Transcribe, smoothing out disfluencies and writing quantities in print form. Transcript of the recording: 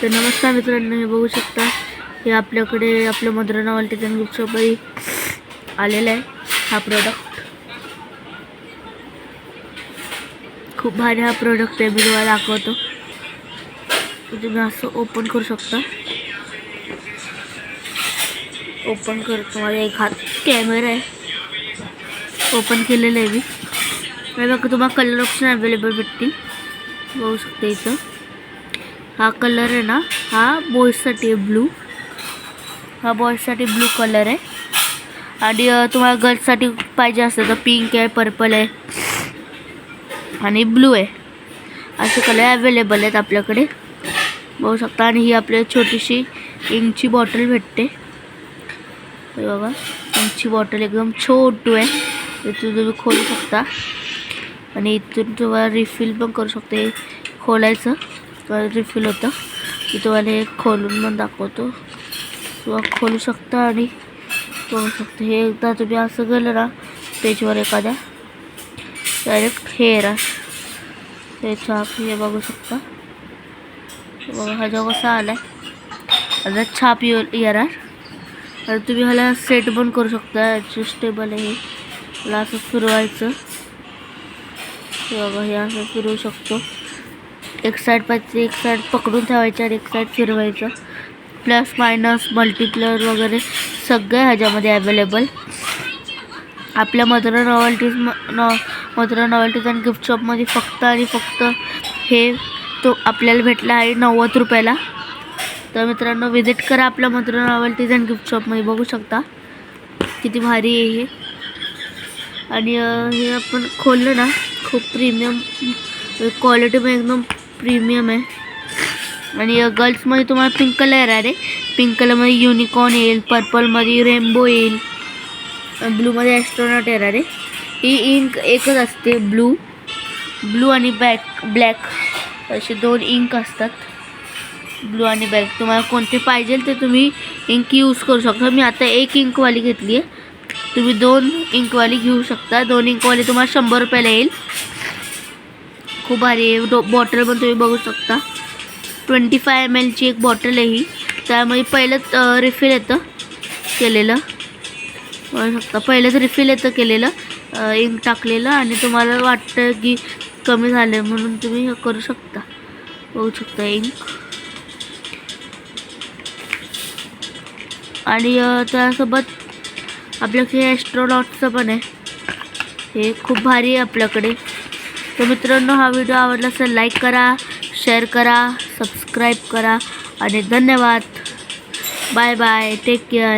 तर नमस्कार मित्रांनो, हे बघू शकता हे आपल्याकडे आपलं मधुरा नॉवेल्टी अँड गिफ्ट शॉपही आलेला आहे। हा प्रोडक्ट खूप भारी हा प्रोडक्ट आहे। मी तुम्हाला दाखवतो। तुम्ही असं ओपन करू शकता। ओपन करतो, माझा एक हात कॅमेरा आहे, ओपन केलेलं आहे मी। बघा तुम्हाला कलर ऑप्शन अवेलेबल भेटतील, बघू शकता। इथं हा कलर आहे ना, हा बॉयजसाठी ब्लू, हा बॉयजसाठी ब्लू कलर आहे। आणि तुम्हाला गर्ल्ससाठी पाहिजे असेल तर पिंक आहे, पर्पल आहे आणि ब्लू आहे, असे कलर अवेलेबल आहेत आपल्याकडे, बघू शकता। आणि ही आपल्या छोटीशी इंकची बॉटल भेटते, हे बघा। इंकची बॉटल एकदम छोटू आहे, इथून तुम्ही खोलू शकता आणि इथून तुम्हाला रिफिल पण करू शकता। हे खोलायचं रिफिल होतं, मी तुम्हाला हे खोलून पण दाखवतो। किंवा खोलू शकता आणि बघू शकता। हे एकदा तुम्ही असं केलं ना पेजवर एखाद्या, डायरेक्ट हेअर हे छाप, हे बघू शकता। बघा हा जो कसा आला आहे, आता छाप येणार। आता तुम्ही ह्याला सेट पण करू शकता, ॲडजस्टेबल आहे। ह्याला असं फिरवायचं, बघा हे असं फिरवू शकतो। एक साईड पाहिजे, एक साईड पकडून ठेवायचं आणि एक साईड फिरवायचं। प्लस मायनस मल्टीप्लर वगैरे सगळे ह्याच्यामध्ये अवेलेबल। आपल्या मधुरा नॉवेल्टीज अँड गिफ्ट शॉपमध्ये फक्त आणि फक्त हे तो आपल्याला भेटला आहे 90 रुपयाला। तर मित्रांनो, विजिट करा आपल्या मधुरा नॉवेल्टीज अँड गिफ्ट शॉपमध्ये, बघू शकता किती भारी आहे हे। आणि हे आपण खोललं ना, खूप प्रीमियम क्वालिटी पण एकदम प्रीमियम आहे। आणि गर्ल्समध्ये तुम्हाला पिंक कलर आहे, पिंक कलरमध्ये युनिकॉर्न येईल, पर्पलमध्ये रेनबो येईल, ब्लूमध्ये ॲस्ट्रोनॉट येणार आहे। ही इंक एकच असते, ब्लू आणि ब्लॅक असे दोन इंक असतात, ब्लू आणि ब्लॅक। तुम्हाला कोणते पाहिजे ते तुम्ही इंक यूज करू शकता। मी आता एक इंकवाली घेतली आहे, तुम्ही 2 इंकवाली घेऊ शकता। 2 इंकवाली तुम्हाला 100 रुपयाला येईल, खूप भारी आहे। बॉटल पण तुम्ही बघू शकता, 25 ml ची एक बॉटल आहे ही। त्यामध्ये पहिलंच रिफिल येतं केलेलं, बघू शकता। पहिलंच रिफिल येतं केलेलं, इंक टाकलेलं, आणि तुम्हाला वाटतं की कमी झालं म्हणून तुम्ही हे करू शकता, बघू शकता इंक। आणि त्यासोबत आपल्याकडे ॲस्ट्रोनॉटचं पण आहे, हे खूप भारी आहे आपल्याकडे। तर मित्रांनो, हा व्हिडिओ आवडला असेल लाईक करा, शेअर करा, सबस्क्राईब करा आणि धन्यवाद। Bye bye, take care.